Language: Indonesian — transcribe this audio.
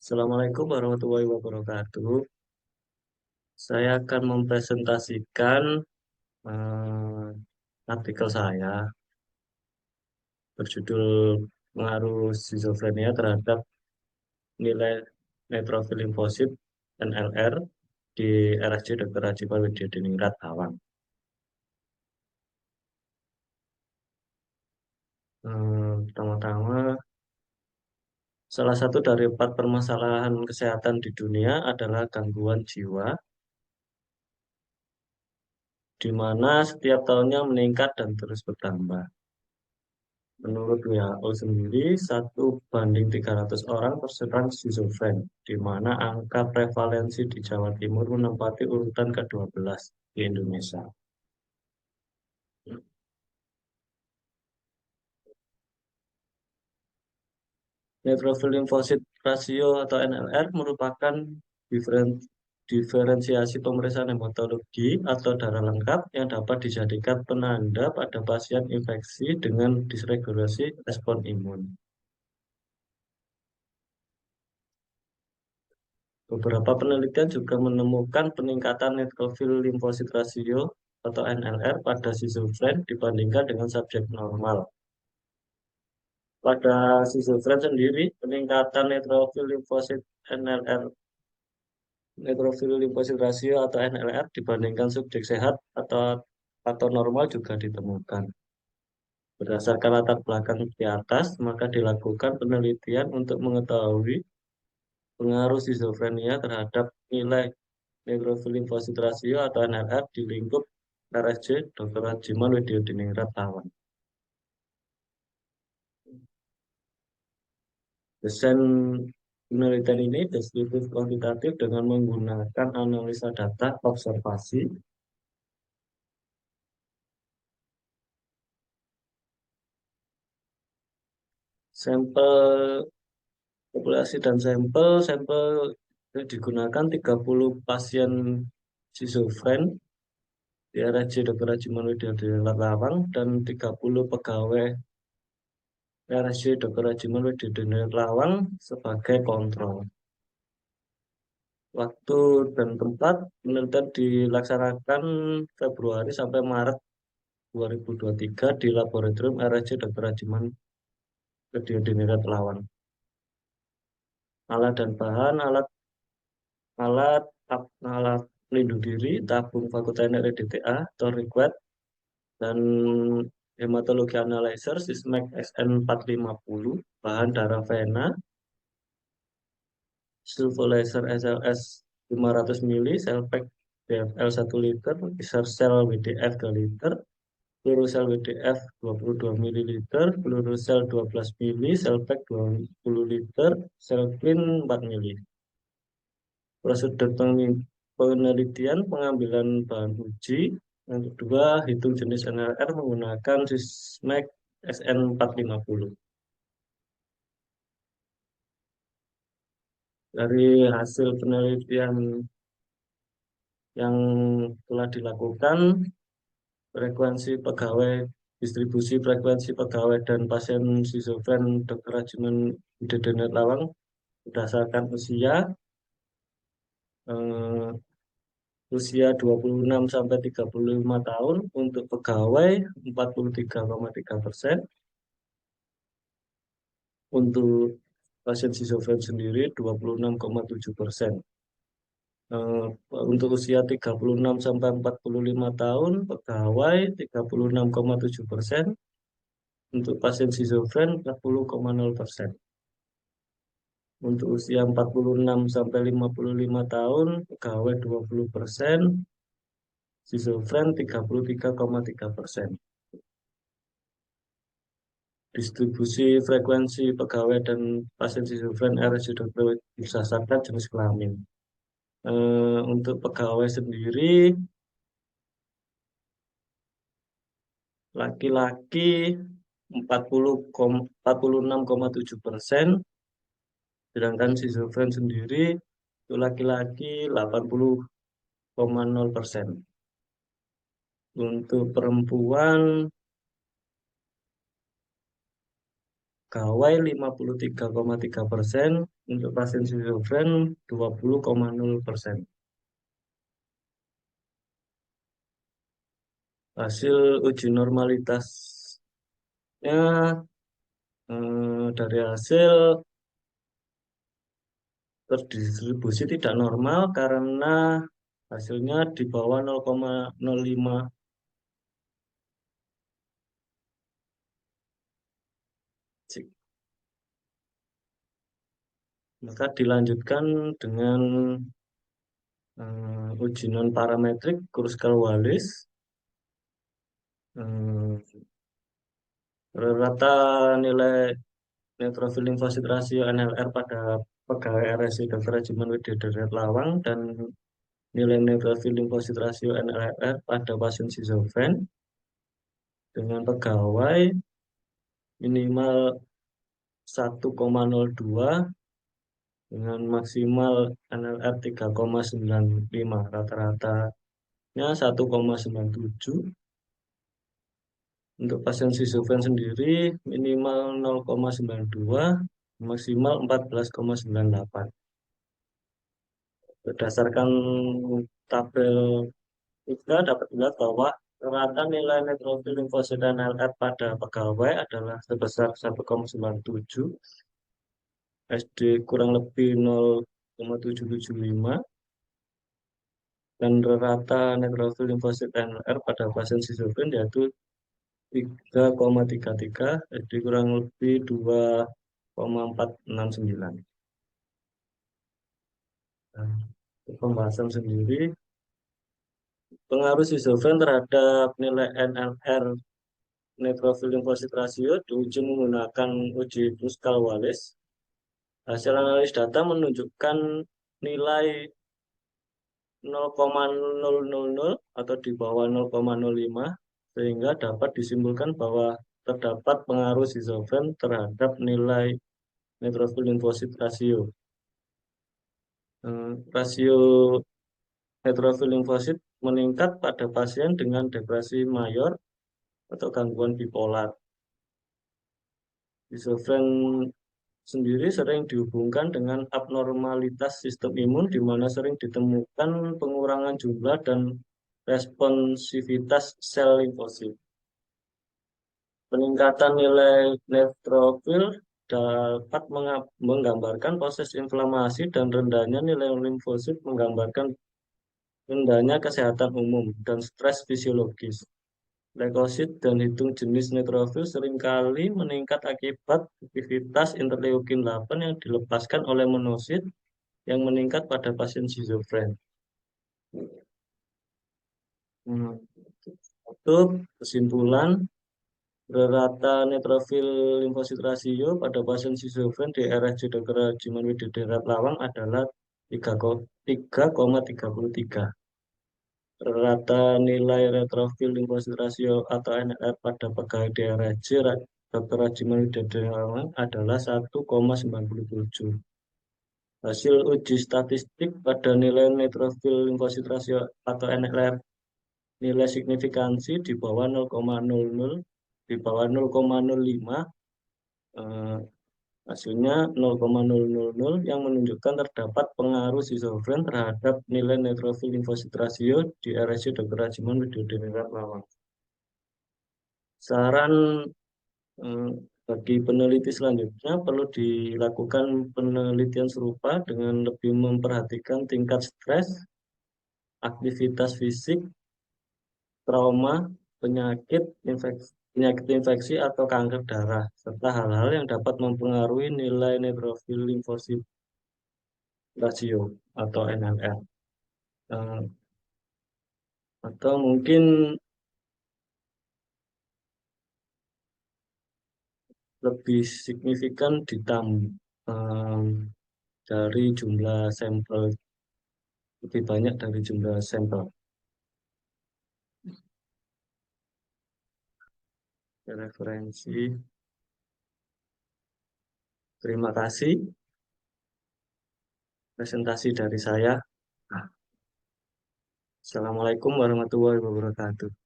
Assalamualaikum warahmatullahi wabarakatuh. Saya akan mempresentasikan eh, artikel saya berjudul Pengaruh Skizofrenia terhadap Nilai Neutrofil Limfosit (NLR) di RSJ Dr. Rajiman Widyadiningrat Awang. Pertama-tama, salah satu dari 4 permasalahan kesehatan di dunia adalah gangguan jiwa, di mana setiap tahunnya meningkat dan terus bertambah. Menurut WHO sendiri, 1 banding 300 orang terserang skizofren, di mana angka prevalensi di Jawa Timur menempati urutan ke-12 di Indonesia. Neutrophil limfosit rasio atau NLR merupakan diferen- diferensiasi pemeriksaan hematologi atau darah lengkap yang dapat dijadikan penanda pada pasien infeksi dengan dysregulasi respon imun. Beberapa penelitian juga menemukan peningkatan neutrofil limfosit rasio atau NLR pada schizofren dibandingkan dengan subjek normal. Pada schizofren sendiri, peningkatan neutrofil limfosit rasio atau NLR dibandingkan subjek sehat atau normal juga ditemukan. Berdasarkan latar belakang di atas, maka dilakukan penelitian untuk mengetahui pengaruh skizofrenia terhadap nilai neutrofil limfosit rasio atau NLR di lingkup RSJ Dr. Rajiman Widyadiningrat Awang. Desain penelitian ini deskriptif kuantitatif dengan menggunakan analisa data observasi, sampel populasi dan sampel yang digunakan 30 pasien schizofren di RSJ Dr. Rajiman Widyadiningrat Awang dan 30 pegawai RSJ Dr. Rajiman Widyadiningrat Awang sebagai kontrol. Waktu dan tempat penelitian dilaksanakan Februari sampai Maret 2023 di Laboratorium RSJ Dr. Rajiman Widyadiningrat Awang. Alat dan bahan alat alat pelindung diri, tabung vakum tiner EDTA atau request, dan hematologi analyzer Sysmex SN450, bahan darah vena, sulfolaser SLS 500 ml, selpek BFL 1 liter, laser sel WDF 2 liter, peluru sel WDF 22 ml, peluru sel 12 ml, selpek 20 liter, sel clean 4 ml. Prosedur penelitian pengambilan bahan uji. Yang kedua, hitung jenis NLR menggunakan Sysmex SN450. Dari hasil penelitian yang telah dilakukan, distribusi frekuensi pegawai dan pasien schizofren Dr. Rajiman Widyadiningrat Awang berdasarkan eh, usia 26 sampai 35 tahun untuk pegawai 43,3%, untuk pasien schizofren sendiri 26,7%. Untuk usia 36 sampai 45 tahun pegawai 36,7%, untuk pasien schizofren 40,0%. Untuk usia 46 sampai 55 tahun pegawai 20%, schizofren 33,3%. Distribusi frekuensi pegawai dan pasien schizofren RSJ berdasarkan jenis kelamin. Untuk pegawai sendiri, laki-laki 46,7%, sedangkan schizofren sendiri untuk laki-laki 80,0%. Untuk perempuan pegawai 53,3%, untuk pasien schizofren 20,0%. Hasil uji normalitasnya, dari hasil terdistribusi tidak normal karena hasilnya di bawah 0,05. Maka dilanjutkan dengan uji non parametrik Kruskal-Wallis. Rata nilai neutrofil limfosit rasio NLR pada pegawai RSI Dr. Rajiman WD Darurat Lawang dan nilai neutrofil limfosit rasio NLR pada pasien schizofren dengan pegawai minimal 1,02 dengan maksimal NLR 3,95, rata-ratanya 1,97. Untuk pasien schizofren sendiri minimal 0,92, maksimal 14,98. Berdasarkan tabel 3 dapat dilihat bahwa rata nilai neutrofil limfosit NLR pada pegawai adalah sebesar 1,97, SD kurang lebih 0,775, dan rata neutrofil limfosit NLR pada pasien schizofren yaitu 3,33, SD kurang lebih 2,469. Nah, untuk pembahasan sendiri, pengaruh schizofren terhadap nilai NLR neutrofil limfosit rasio diuji menggunakan uji Kruskal-Wallis. Hasil analis data menunjukkan nilai 0,000 atau di bawah 0,05, sehingga dapat disimpulkan bahwa terdapat pengaruh schizofren terhadap nilai neutrofil limfosit rasio. Rasio neutrofil limfosit meningkat pada pasien dengan depresi mayor atau gangguan bipolar. Schizofren sendiri sering dihubungkan dengan abnormalitas sistem imun, di mana sering ditemukan pengurangan jumlah dan responsivitas sel limfosit. Peningkatan nilai neutrofil dapat menggambarkan proses inflamasi, dan rendahnya nilai limfosit menggambarkan rendahnya kesehatan umum dan stres fisiologis. Leukosit dan hitung jenis neutrofil seringkali meningkat akibat aktivitas interleukin 8 yang dilepaskan oleh monosit yang meningkat pada pasien schizofren. Untuk kesimpulan, rata neitrofil limfosit rasio pada pasien schizofren di RSJ Dr. Rajiman WD Darurat Lawang adalah 3,33. Rata nilai neutrofil limfosit rasio atau NLR pada pegawai di RSJ Dr. Rajiman WD Darurat Lawang adalah 1,97. Hasil uji statistik pada nilai neutrofil limfosit rasio atau NLR, nilai signifikansi di bawah 0,00, di bawah 0,05, hasilnya 0,000, yang menunjukkan terdapat pengaruh schizofren terhadap nilai neutrofil limfosit rasio di RSI Dr. Rajiman WD Darurat Lawang. Saran bagi peneliti selanjutnya, perlu dilakukan penelitian serupa dengan lebih memperhatikan tingkat stres, aktivitas fisik, trauma, penyakit infeksi atau kanker darah, serta hal-hal yang dapat mempengaruhi nilai neutrofil limfosit rasio atau NLR. Atau mungkin lebih signifikan dari jumlah sampel, lebih banyak dari jumlah sampel. Referensi. Terima kasih presentasi dari saya. Assalamualaikum warahmatullahi wabarakatuh.